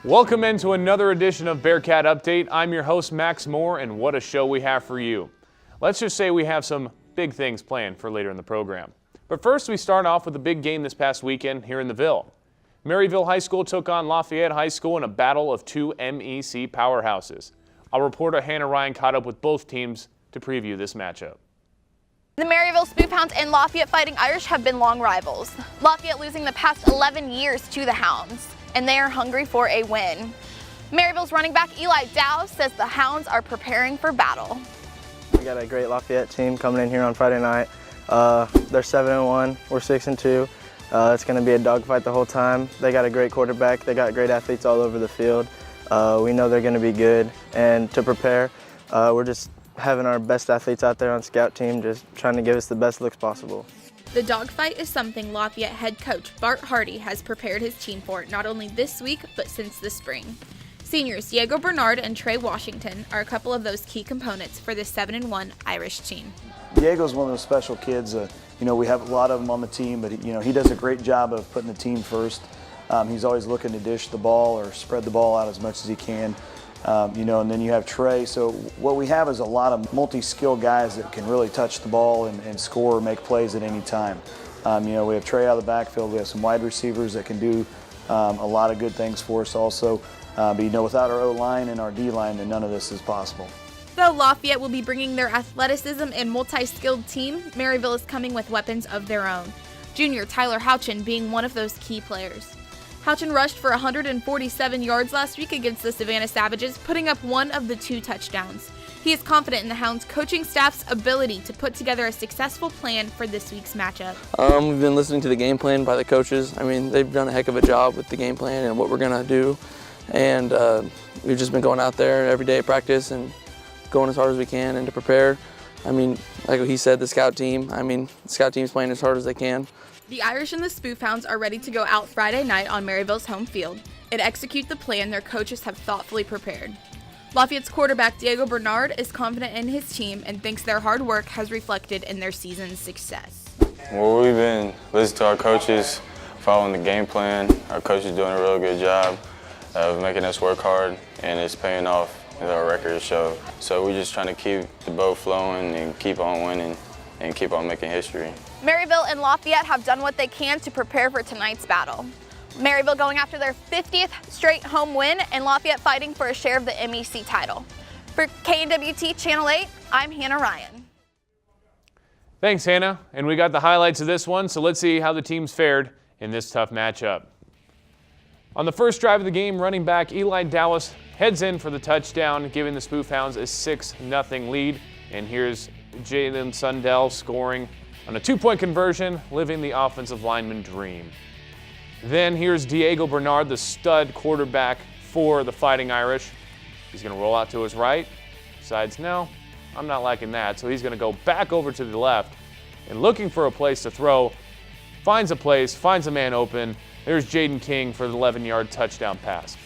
Welcome into another edition of Bearcat Update. I'm your host, Max Moore, and what a show we have for you. Let's just say we have some big things planned for later in the program. But first, we start off with a big game this past weekend here in the Ville. Maryville High School took on Lafayette High School in a battle of two MEC powerhouses. Our reporter Hannah Ryan caught up with both teams to preview this matchup. The Maryville Spoofhounds and Lafayette Fighting Irish have been long rivals. Lafayette losing the past 11 years to the Hounds, and they are hungry for a win. Maryville's running back Eli Dow says the Hounds are preparing for battle. We got a great Lafayette team coming in here on Friday night. They're 7-1, we're 6-2. It's going to be a dogfight the whole time. They got a great quarterback. They got great athletes all over the field. We know they're going to be good, and to prepare, we're just having our best athletes out there on scout team, just trying to give us the best looks possible. The dogfight is something Lafayette head coach Bart Hardy has prepared his team for not only this week, but since the spring. Seniors Diego Bernard and Trey Washington are a couple of those key components for the 7-1 Irish team. Diego's one of those special kids. We have a lot of them on the team, but he does a great job of putting the team first. He's always looking to dish the ball or spread the ball out as much as he can. And then you have Trey. So what we have is a lot of multi-skilled guys that can really touch the ball and score or make plays at any time. We have Trey out of the backfield. We have some wide receivers that can do a lot of good things for us also. But without our O-line and our D-line, then none of this is possible. Though Lafayette will be bringing their athleticism and multi-skilled team, Maryville is coming with weapons of their own. Junior Tyler Houchin being one of those key players. Houchin rushed for 147 yards last week against the Savannah Savages, putting up one of the 2 touchdowns. He is confident in the Hounds' coaching staff's ability to put together a successful plan for this week's matchup. We've been listening to the game plan by the coaches. They've done a heck of a job with the game plan and what we're going to do. And we've just been going out there every day at practice and going as hard as we can and to prepare. Like he said, the scout team's playing as hard as they can. The Irish and the Spoofhounds are ready to go out Friday night on Maryville's home field and execute the plan their coaches have thoughtfully prepared. Lafayette's quarterback Diego Bernard is confident in his team and thinks their hard work has reflected in their season's success. Well, we've been listening to our coaches, following the game plan. Our coach is doing a real good job of making us work hard, and it's paying off with our record show. So we're just trying to keep the boat flowing and keep on winning and keep on making history. Maryville and Lafayette have done what they can to prepare for tonight's battle. Maryville going after their 50th straight home win, and Lafayette fighting for a share of the MEC title. For KNWT Channel 8, I'm Hannah Ryan. Thanks, Hannah. And we got the highlights of this one, so let's see how the teams fared in this tough matchup. On the first drive of the game, running back Eli Dallas heads in for the touchdown, giving the Spoofhounds a 6-0 lead. And here's Jalen Sundell scoring on a 2-point conversion, living the offensive lineman dream. Then here's Diego Bernard, the stud quarterback for the Fighting Irish. He's going to roll out to his right. Decides, no, I'm not liking that. So he's going to go back over to the left and looking for a place to throw. Finds a place, finds a man open. There's Jaden King for the 11-yard touchdown pass.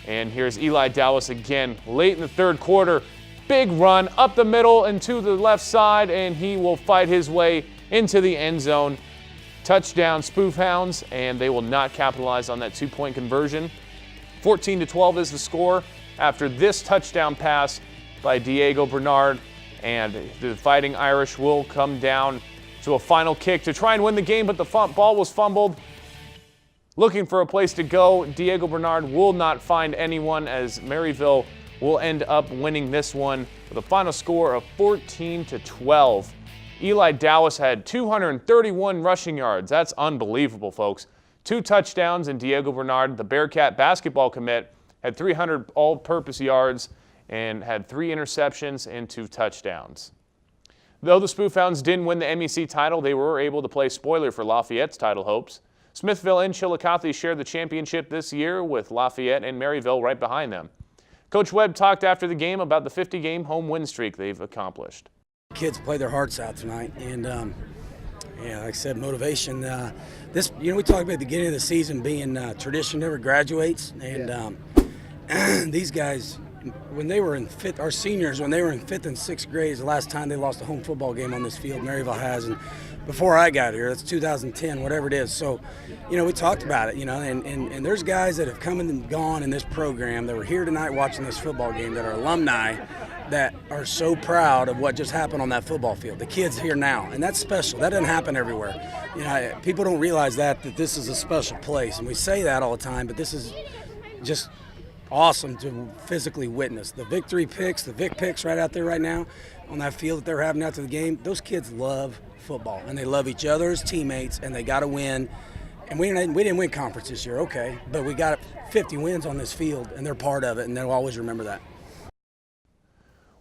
And here's Eli Dallas again late in the third quarter. Big run up the middle and to the left side, and he will fight his way into the end zone. Touchdown Spoofhounds, and they will not capitalize on that 2-point conversion. 14-12 is the score after this touchdown pass by Diego Bernard, and the Fighting Irish will come down to a final kick to try and win the game, but the ball was fumbled. Looking for a place to go, Diego Bernard will not find anyone as Maryville will end up winning this one with a final score of 14-12. Eli Dallas had 231 rushing yards. That's unbelievable, folks. 2 touchdowns, and Diego Bernard, the Bearcat basketball commit, had 300 all-purpose yards and had 3 interceptions and 2 touchdowns. Though the Spoofhounds didn't win the MEC title, they were able to play spoiler for Lafayette's title hopes. Smithville and Chillicothe shared the championship this year with Lafayette and Maryville right behind them. Coach Webb talked after the game about the 50-game home win streak they've accomplished. Kids play their hearts out tonight, and like I said, motivation. We talked about the beginning of the season being tradition never graduates, and these guys when they were in our seniors, when they were in 5th and 6th grades, the last time they lost a home football game on this field, Maryville has, and before I got here, that's 2010, whatever it is. So, we talked about it, and there's guys that have come and gone in this program that were here tonight watching this football game that are alumni that are so proud of what just happened on that football field. The kids here now, and that's special. That doesn't happen everywhere. People don't realize that this is a special place, and we say that all the time, but this is just awesome to physically witness. The victory picks, the Vic picks right out there right now on that field that they're having after the game. Those kids love football, and they love each other as teammates, and they got to win. And we didn't win conference this year, okay, but we got 50 wins on this field, and they're part of it, and they'll always remember that.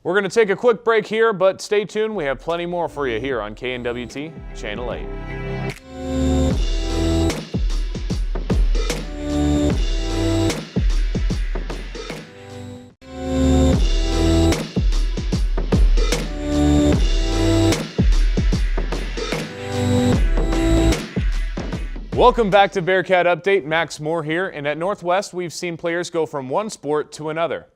We're going to take a quick break here, but stay tuned. We have plenty more for you here on KNWT Channel 8. Welcome back to Bearcat Update. Max Moore here, and at Northwest we've seen players go from one sport to another.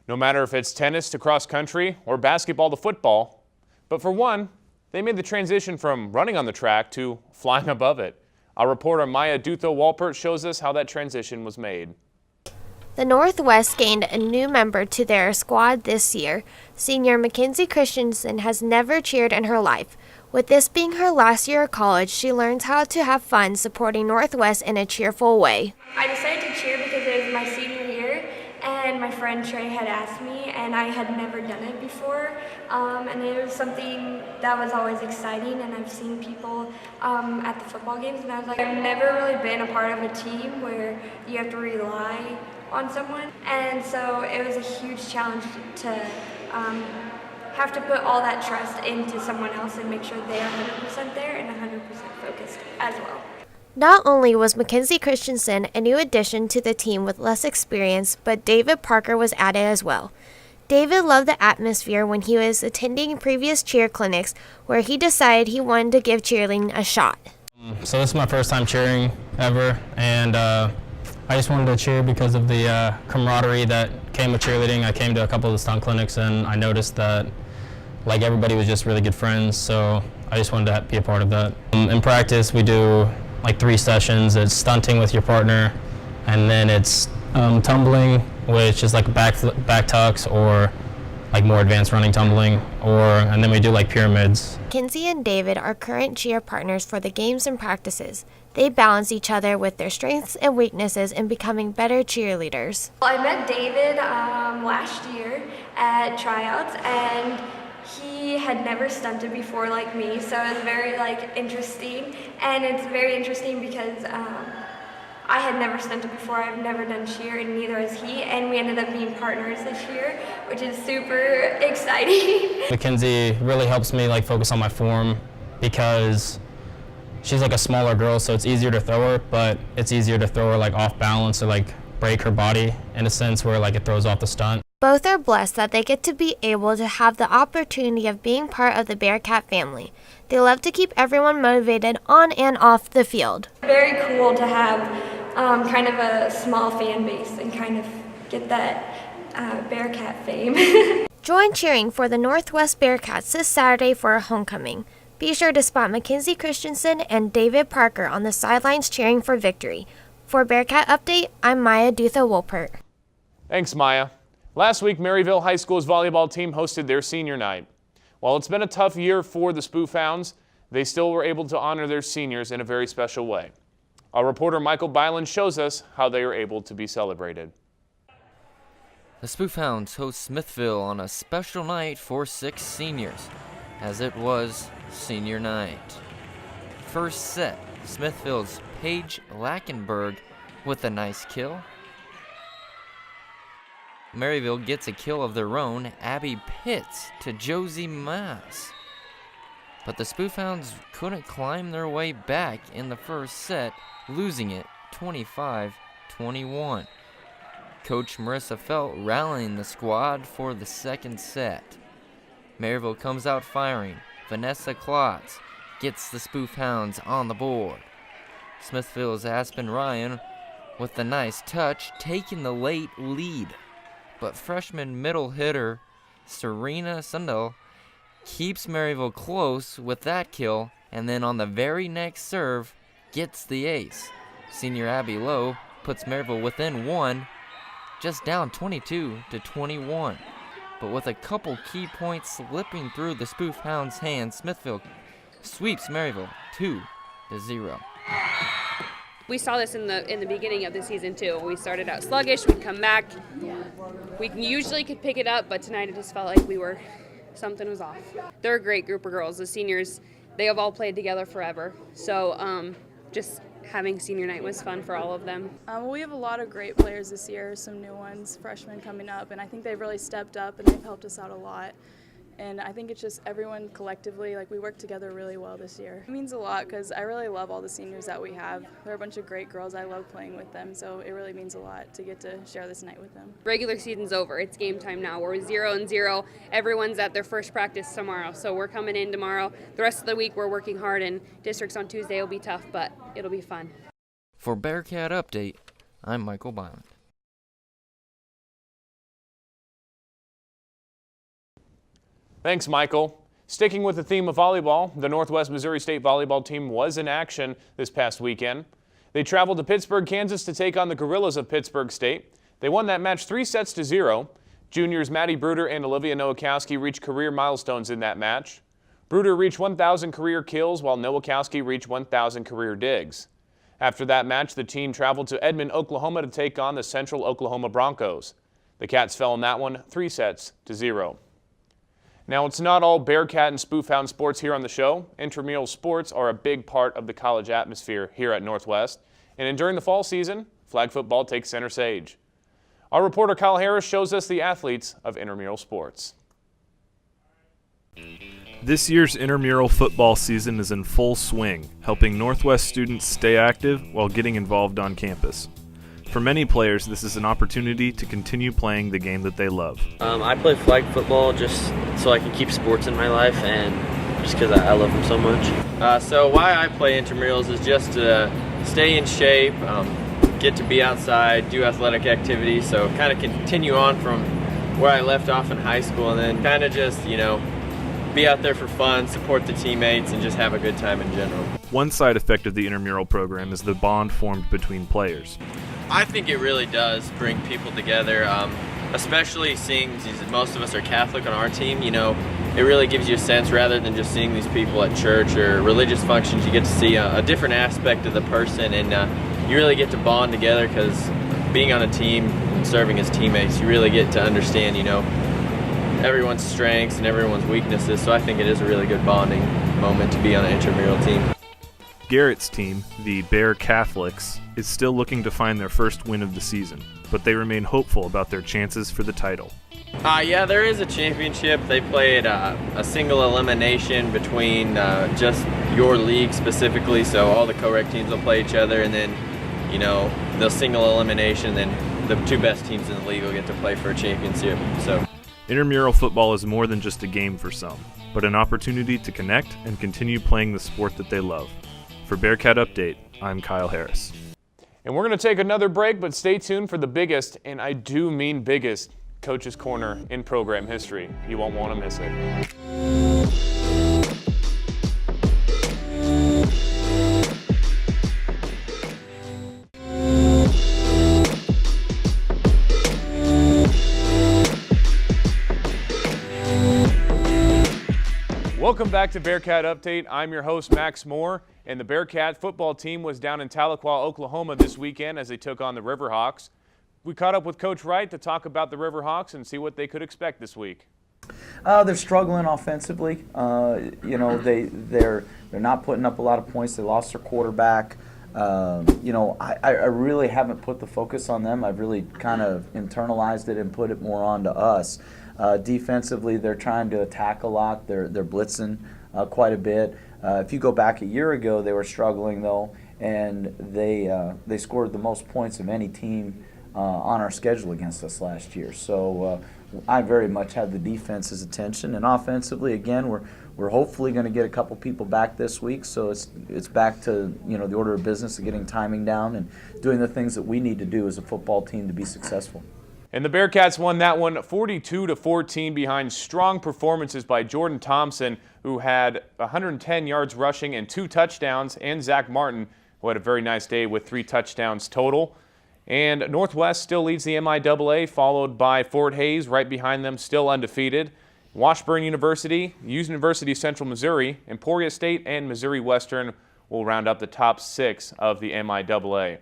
No matter if it's tennis to cross country or basketball to football. But for one, they made the transition from running on the track to flying above it. Our reporter Maya Dutho-Walpert shows us how that transition was made. The Northwest gained a new member to their squad this year. Senior Mackenzie Christensen has never cheered in her life. With this being her last year of college, she learns how to have fun supporting Northwest in a cheerful way. I decided to cheer because it was my senior year, and my friend Trey had asked me, and I had never done it before, and it was something that was always exciting, and I've seen people at the football games, and I was like, I've never really been a part of a team where you have to rely on someone, and so it was a huge challenge to have to put all that trust into someone else and make sure they are 100% there and 100% focused as well. Not only was Mackenzie Christensen a new addition to the team with less experience, but David Parker was added as well. David loved the atmosphere when he was attending previous cheer clinics where he decided he wanted to give cheerleading a shot. So this is my first time cheering ever, and I just wanted to cheer because of the camaraderie that came with cheerleading. I came to a couple of the stunt clinics and I noticed that everybody was just really good friends, so I just wanted to be a part of that. In practice we do 3 sessions. It's stunting with your partner, and then it's tumbling, which is back tucks or more advanced running tumbling, and then we do pyramids. Mackenzie and David are current cheer partners for the games and practices. They balance each other with their strengths and weaknesses in becoming better cheerleaders. I met David last year at tryouts, and he had never stunted before like me, so it was very interesting. And it's very interesting because I had never stunted before. I've never done cheer, and neither has he, and we ended up being partners this year, which is super exciting. Mackenzie really helps me focus on my form because she's a smaller girl, so it's easier to throw her, but it's easier to throw her off balance or break her body in a sense where it throws off the stunt. Both are blessed that they get to be able to have the opportunity of being part of the Bearcat family. They love to keep everyone motivated on and off the field. Very cool to have kind of a small fan base and kind of get that Bearcat fame. Join cheering for the Northwest Bearcats this Saturday for a homecoming. Be sure to spot Mackenzie Christensen and David Parker on the sidelines cheering for victory. For Bearcat Update, I'm Maya Dutho-Walpert. Thanks, Maya. Last week, Maryville High School's volleyball team hosted their senior night. While it's been a tough year for the Spoofhounds, they still were able to honor their seniors in a very special way. Our reporter Michael Byland shows us how they were able to be celebrated. The Spoofhounds host Smithville on a special night for 6 seniors, as it was senior night. First set, Smithville's Paige Lackenberg with a nice kill. Maryville gets a kill of their own, Abby Pitts to Josie Mass. But the Spoofhounds couldn't climb their way back in the first set, losing it 25-21. Coach Marissa Felt rallying the squad for the second set. Maryville comes out firing. Vanessa Klotz gets the Spoofhounds on the board. Smithville's Aspen Ryan with a nice touch, taking the late lead. but freshman middle hitter Serena Sundell keeps Maryville close with that kill, and then on the very next serve gets the ace. Senior Abby Lowe puts Maryville within one, just down 22-21. But with a couple key points slipping through the Spoofhounds' hands, Smithville sweeps Maryville 2-0. We saw this in the beginning of the season too. We started out sluggish, we'd come back. We usually could pick it up, but tonight it just felt like something was off. They're a great group of girls. The seniors, they have all played together forever. So just having senior night was fun for all of them. We have a lot of great players this year, some new ones, freshmen coming up, and I think they've really stepped up and they've helped us out a lot. And I think it's just everyone collectively, we work together really well this year. It means a lot because I really love all the seniors that we have. They're a bunch of great girls. I love playing with them, so it really means a lot to get to share this night with them. Regular season's over. It's game time now. We're 0-0. Everyone's at their first practice tomorrow, so we're coming in tomorrow. The rest of the week we're working hard, and districts on Tuesday will be tough, but it'll be fun. For Bearcat Update, I'm Michael Byland. Thanks, Michael. Sticking with the theme of volleyball, the Northwest Missouri State volleyball team was in action this past weekend. They traveled to Pittsburgh, Kansas to take on the Gorillas of Pittsburgh State. They won that match 3-0. Juniors Maddie Bruder and Olivia Nowakowski reached career milestones in that match. Bruder reached 1,000 career kills while Nowakowski reached 1,000 career digs. After that match, the team traveled to Edmond, Oklahoma to take on the Central Oklahoma Broncos. The Cats fell in that one 3-0. Now, it's not all Bearcat and Spoofhound sports here on the show. Intramural sports are a big part of the college atmosphere here at Northwest. And during the fall season, flag football takes center stage. Our reporter Kyle Harris shows us the athletes of intramural sports. This year's intramural football season is in full swing, helping Northwest students stay active while getting involved on campus. For many players, this is an opportunity to continue playing the game that they love. I play flag football just so I can keep sports in my life and just because I love them so much. So why I play intramurals is just to stay in shape, get to be outside, do athletic activities, so kind of continue on from where I left off in high school and then kind of just, be out there for fun, support the teammates, and just have a good time in general. One side effect of the intramural program is the bond formed between players. I think it really does bring people together, especially seeing most of us are Catholic on our team. It really gives you a sense rather than just seeing these people at church or religious functions. You get to see a different aspect of the person, and you really get to bond together because being on a team and serving as teammates, you really get to understand, everyone's strengths and everyone's weaknesses. So I think it is a really good bonding moment to be on an intramural team. Garrett's team, the Bear Catholics, is still looking to find their first win of the season, but they remain hopeful about their chances for the title. Yeah, there is a championship. They played a single elimination between just your league specifically, so all the co-rec teams will play each other, and then, the single elimination, then the two best teams in the league will get to play for a championship. So, intramural football is more than just a game for some, but an opportunity to connect and continue playing the sport that they love. For Bearcat Update, I'm Kyle Harris. And we're going to take another break, but stay tuned for the biggest, and I do mean biggest, Coach's Corner in program history. You won't want to miss it. Welcome back to Bearcat Update. I'm your host, Max Moore, and the Bearcat football team was down in Tahlequah, Oklahoma this weekend as they took on the Riverhawks. We caught up with Coach Wright to talk about the Riverhawks and see what they could expect this week. They're struggling offensively. They're not putting up a lot of points. They lost their quarterback. I really haven't put the focus on them. I've really kind of internalized it and put it more onto us. Defensively, they're trying to attack a lot. They're blitzing quite a bit. If you go back a year ago, they were struggling though, and they scored the most points of any team on our schedule against us last year. So I very much had the defense's attention, and offensively, again, we're hopefully going to get a couple people back this week. So it's back to the order of business of getting timing down and doing the things that we need to do as a football team to be successful. And the Bearcats won that one 42-14 behind strong performances by Jordan Thompson, who had 110 yards rushing and 2 touchdowns, and Zach Martin, who had a very nice day with 3 touchdowns total. And Northwest still leads the MIAA, followed by Fort Hays right behind them, still undefeated. Washburn University, University of Central Missouri, Emporia State, and Missouri Western will round up the top 6 of the MIAA.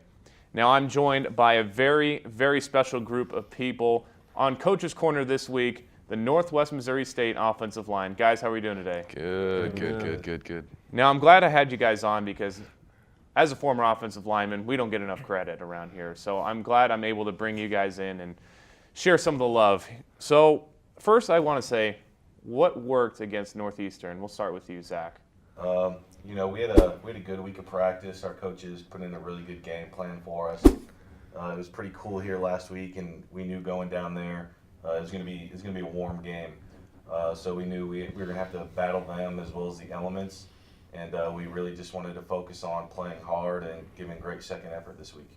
Now I'm joined by a very, very special group of people on Coach's Corner this week, the Northwest Missouri State offensive line. Guys, how are we doing today? Good. Now I'm glad I had you guys on because as a former offensive lineman, we don't get enough credit around here. So I'm glad I'm able to bring you guys in and share some of the love. So first I want to say, what worked against Northeastern? We'll start with you, Zach. You know, we had a good week of practice. Our coaches put in a really good game plan for us. It was pretty cool here last week, and we knew going down there it was gonna be a warm game. So we knew we were gonna have to battle them as well as the elements, and we really just wanted to focus on playing hard and giving great second effort this week.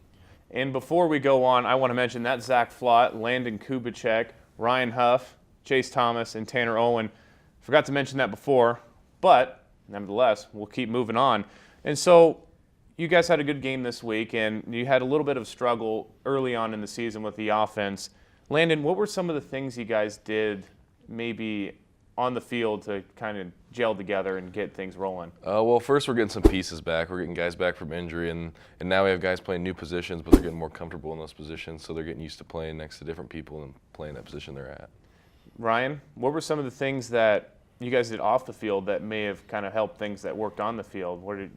And before we go on, I want to mention that Zach Flott, Landon Kubicek, Ryan Huff, Chase Thomas, and Tanner Owen. Forgot to mention that before, but nevertheless, we'll keep moving on. And so you guys had a good game this week, and you had a little bit of struggle early on in the season with the offense. Landon, what were some of the things you guys did maybe on the field to kind of gel together and get things rolling? Well, first we're getting some pieces back. We're getting guys back from injury, and now we have guys playing new positions, but they're getting more comfortable in those positions, so they're getting used to playing next to different people and playing that position they're at. Ryan, what were some of the things that you guys did off the field that may have kind of helped things that worked on the field? What did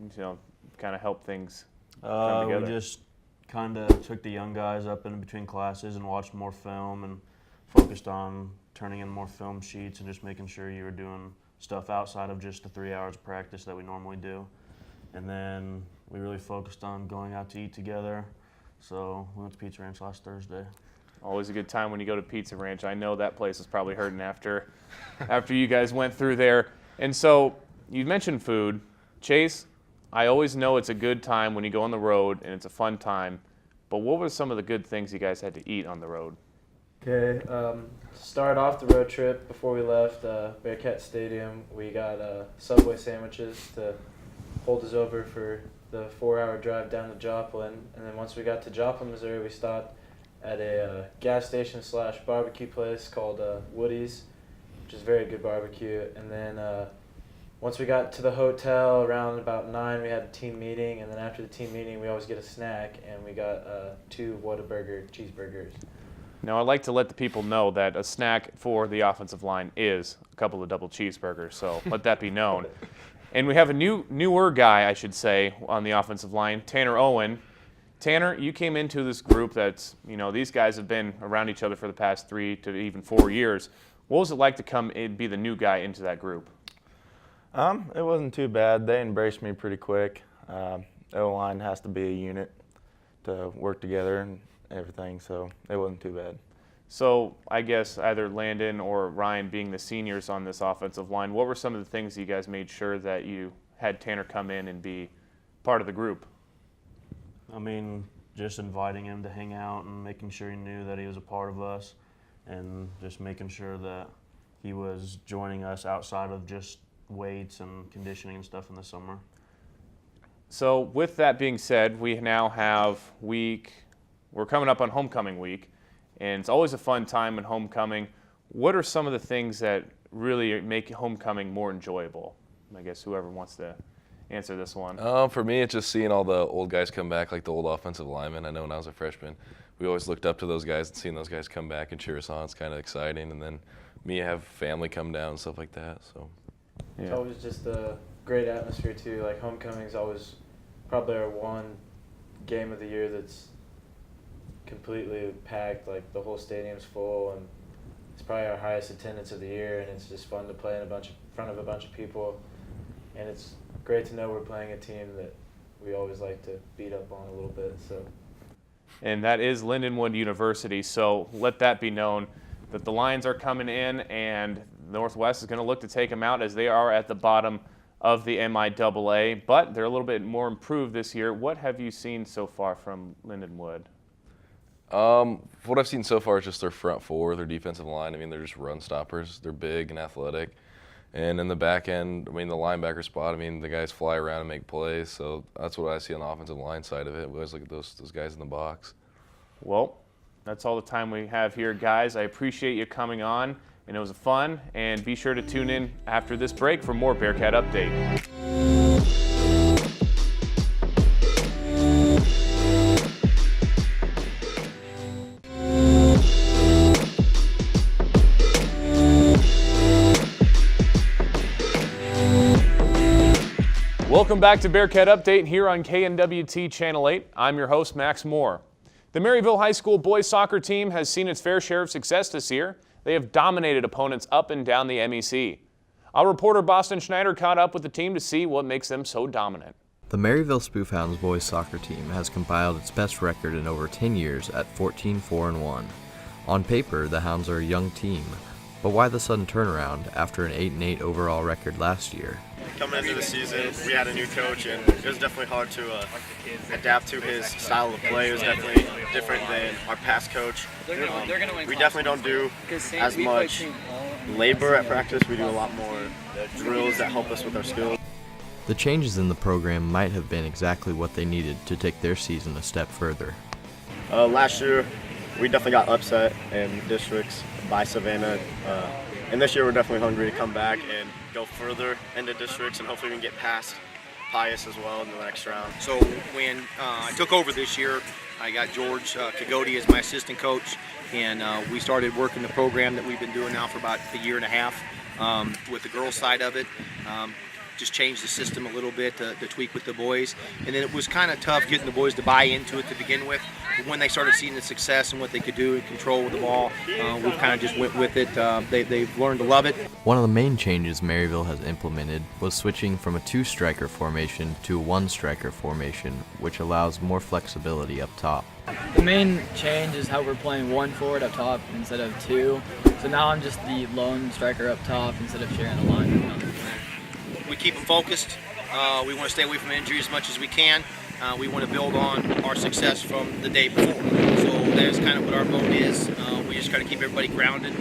kind of help things come together? We just kind of took the young guys up in between classes and watched more film and focused on turning in more film sheets and just making sure you were doing stuff outside of just the 3 hours of practice that we normally do. And then we really focused on going out to eat together. So we went to Pizza Ranch last Thursday. Always a good time when you go to Pizza Ranch. I know that place is probably hurting after you guys went through there. And so you mentioned food. Chase, I always know it's a good time when you go on the road and it's a fun time. But what were some of the good things you guys had to eat on the road? Okay, start off the road trip before we left Bearcat Stadium. We got Subway sandwiches to hold us over for the 4-hour drive down to Joplin. And then once we got to Joplin, Missouri, we stopped at a gas station / barbecue place called Woody's, which is very good barbecue. And then once we got to the hotel around about 9, we had a team meeting. And then after the team meeting, we always get a snack, and we got 2 Whataburger cheeseburgers. Now, I'd like to let the people know that a snack for the offensive line is a couple of double cheeseburgers, so let that be known. And we have a newer guy, I should say, on the offensive line, Tanner Owen. Tanner, you came into this group that's, these guys have been around each other for the past 3 to even 4 years. What was it like to come and be the new guy into that group? It wasn't too bad. They embraced me pretty quick. O-line has to be a unit to work together and everything, so it wasn't too bad. So I guess either Landon or Ryan being the seniors on this offensive line, what were some of the things you guys made sure that you had Tanner come in and be part of the group? I mean, just inviting him to hang out and making sure he knew that he was a part of us, and just making sure that he was joining us outside of just weights and conditioning and stuff in the summer. So with that being said, we now have we're coming up on homecoming week, and it's always a fun time in homecoming. What are some of the things that really make homecoming more enjoyable? I guess whoever wants to answer this one. For me, it's just seeing all the old guys come back, like the old offensive linemen. I know when I was a freshman, we always looked up to those guys, and seeing those guys come back and cheer us on, it's kind of exciting. And then me have family come down and stuff like that. So It's always just a great atmosphere too. Like homecoming is always probably our one game of the year that's completely packed. Like the whole stadium's full, and it's probably our highest attendance of the year. And it's just fun to play in front of a bunch of people. And it's great to know we're playing a team that we always like to beat up on a little bit. So. And that is Lindenwood University. So let that be known that the Lions are coming in, and Northwest is going to look to take them out as they are at the bottom of the MIAA. But they're a little bit more improved this year. What have you seen so far from Lindenwood? What I've seen so far is just their front four, their defensive line. I mean, they're just run stoppers. They're big and athletic. And in the back end, I mean, the linebacker spot, I mean, the guys fly around and make plays. So that's what I see on the offensive line side of it. We always look at those guys in the box. Well, that's all the time we have here, guys. I appreciate you coming on, and it was fun. And be sure to tune in after this break for more Bearcat Update. Welcome back to Bearcat Update here on KNWT Channel 8. I'm your host, Max Moore. The Maryville High School boys soccer team has seen its fair share of success this year. They have dominated opponents up and down the MEC. Our reporter Boston Schneider caught up with the team to see what makes them so dominant. The Maryville Spoofhounds boys soccer team has compiled its best record in over 10 years at 14-4-1. On paper, the Hounds are a young team, but why the sudden turnaround after an 8-8 overall record last year? Coming into the season, we had a new coach, and it was definitely hard to adapt to his style of play. It was definitely different than our past coach. We definitely don't do as much labor at practice. We do a lot more drills that help us with our skills. The changes in the program might have been exactly what they needed to take their season a step further. Last year, we definitely got upset in districts by Savannah. And this year we're definitely hungry to come back and go further into districts, and hopefully we can get past Pius as well in the next round. So when I took over this year, I got George Kagodi as my assistant coach, and we started working the program that we've been doing now for about a year and a half with the girls side of it. Just changed the system a little bit to tweak with the boys, and then it was kind of tough getting the boys to buy into it to begin with. But when they started seeing the success and what they could do and control with the ball, we kind of just went with it. They've learned to love it. One of the main changes Maryville has implemented was switching from a 2-striker formation to a 1-striker formation, which allows more flexibility up top. The main change is how we're playing 1 forward up top instead of 2. So now I'm just the lone striker up top instead of sharing a line. We keep them focused. We want to stay away from injury as much as we can. We want to build on our success from the day before. So that's kind of what our mode is. We just got to keep everybody grounded.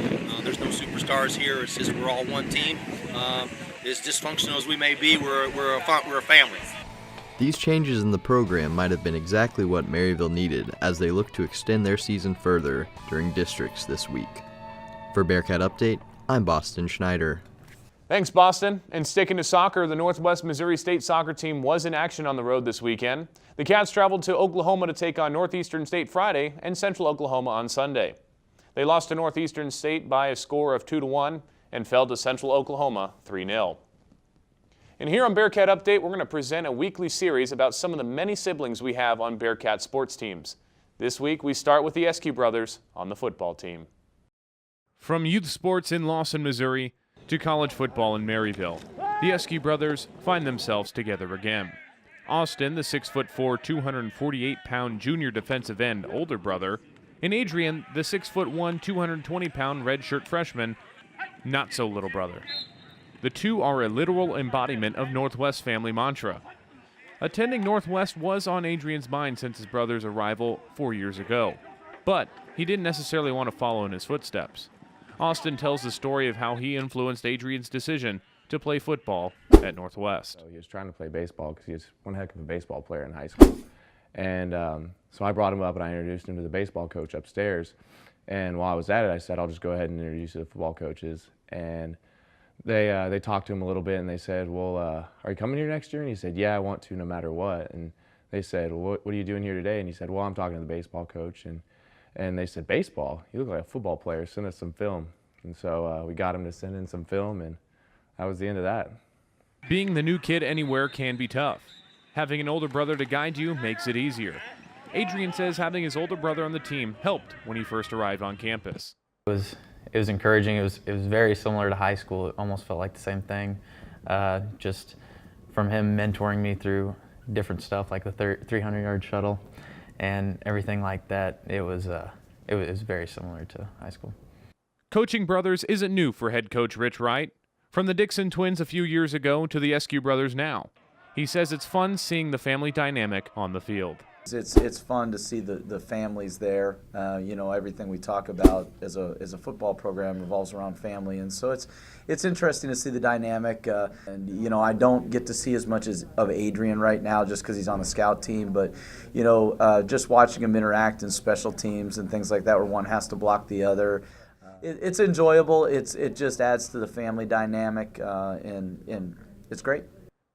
There's no superstars here. It's just we're all one team. As dysfunctional as we may be, we're a family. These changes in the program might have been exactly what Maryville needed as they look to extend their season further during districts this week. For Bearcat Update, I'm Boston Schneider. Thanks, Boston. And sticking to soccer, the Northwest Missouri State soccer team was in action on the road this weekend. The Cats traveled to Oklahoma to take on Northeastern State Friday and Central Oklahoma on Sunday. They lost to Northeastern State by a score of 2-1 and fell to Central Oklahoma 3-0. And here on Bearcat Update, we're going to present a weekly series about some of the many siblings we have on Bearcat sports teams. This week, we start with the Eskew brothers on the football team. From youth sports in Lawson, Missouri, to college football in Maryville, the Eskew brothers find themselves together again. Austin, the 6'4", 248-pound junior defensive end older brother, and Adrian, the 6'1", 220-pound redshirt freshman, not so little brother. The two are a literal embodiment of Northwest family mantra. Attending Northwest was on Adrian's mind since his brother's arrival 4 years ago, but he didn't necessarily want to follow in his footsteps. Austin tells the story of how he influenced Adrian's decision to play football at Northwest. So he was trying to play baseball because he was one heck of a baseball player in high school. And so I brought him up and I introduced him to the baseball coach upstairs. And while I was at it, I said, I'll just go ahead and introduce you to the football coaches. And they talked to him a little bit and they said, well, are you coming here next year? And he said, yeah, I want to no matter what. And they said, well, what are you doing here today? And he said, well, I'm talking to the baseball coach. And they said, baseball? You look like a football player. Send us some film. And so we got him to send in some film, and that was the end of that. Being the new kid anywhere can be tough. Having an older brother to guide you makes it easier. Adrian says having his older brother on the team helped when he first arrived on campus. It was encouraging. It was very similar to high school. It almost felt like the same thing. Just from him mentoring me through different stuff like the 300-yard shuttle and everything like that, it was very similar to high school. Coaching brothers isn't new for head coach Rich Wright. From the Dixon twins a few years ago to the Eskew brothers now. He says it's fun seeing the family dynamic on the field. It's fun to see the families there. You know, everything we talk about as a football program revolves around family, and so it's interesting to see the dynamic. And you know, I don't get to see as much of Adrian right now just because he's on the scout team, but you know, just watching him interact in special teams and things like that, where one has to block the other. It's enjoyable. It just adds to the family dynamic, and it's great.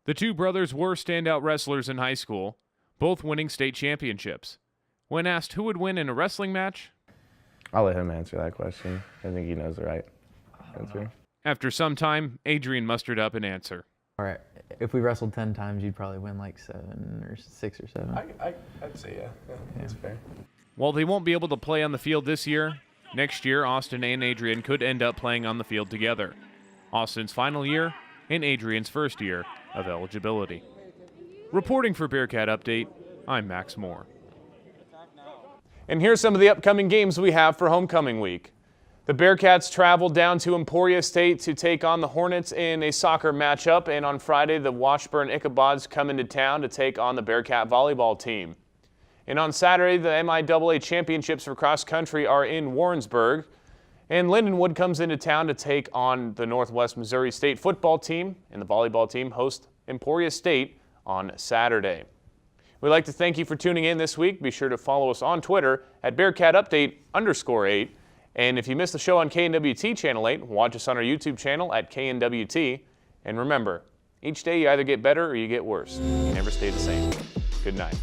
The two brothers were standout wrestlers in high school, both winning state championships. When asked who would win in a wrestling match, I'll let him answer that question. I think he knows the right answer. After some time, Adrian mustered up an answer. All right, if we wrestled 10 times, you'd probably win like 7 or 6 or 7. I'd say yeah, that's fair. While they won't be able to play on the field this year, next year Austin and Adrian could end up playing on the field together. Austin's final year and Adrian's first year of eligibility. Reporting for Bearcat Update, I'm Max Moore. And here's some of the upcoming games we have for homecoming week. The Bearcats travel down to Emporia State to take on the Hornets in a soccer matchup, and on Friday the Washburn Ichabods come into town to take on the Bearcat volleyball team. And on Saturday the MIAA championships for cross country are in Warrensburg, and Lindenwood comes into town to take on the Northwest Missouri State football team, and the volleyball team hosts Emporia State on Saturday. We'd like to thank you for tuning in this week. Be sure to follow us on Twitter at BearcatUpdate_8. And if you missed the show on KNWT Channel 8, watch us on our YouTube channel at KNWT. And remember, each day you either get better or you get worse. You never stay the same. Good night.